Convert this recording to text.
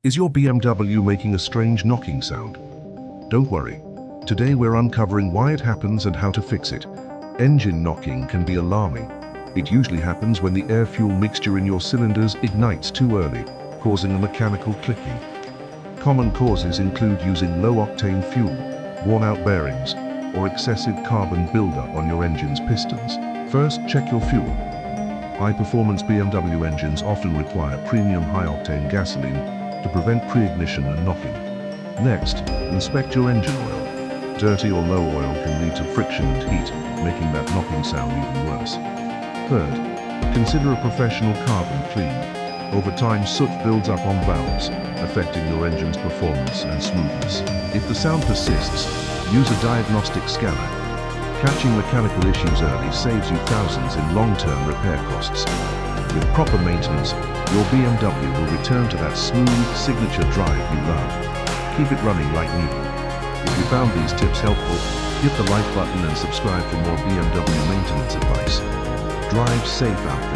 Is your BMW making a strange knocking sound? Don't worry. Today we're uncovering why it happens and how to fix it. Engine knocking can be alarming. It usually happens when the air-fuel mixture in your cylinders ignites too early, causing a mechanical clicking. Common causes include using low-octane fuel, worn-out bearings, or excessive carbon buildup on your engine's pistons. First, check your fuel. High-performance BMW engines often require premium high-octane gasoline to prevent pre-ignition and knocking. Next, inspect your engine oil. Dirty or low oil can lead to friction and heat, making that knocking sound even worse. Third, consider a professional carbon clean. Over time, soot builds up on valves, affecting your engine's performance and smoothness. If the sound persists, use a diagnostic scanner. Catching mechanical issues early saves you thousands in long-term repair costs. With proper maintenance, your BMW will return to that smooth, signature drive you love. Keep it running like new. If you found these tips helpful, hit the like button and subscribe for more BMW maintenance advice. Drive safe out there.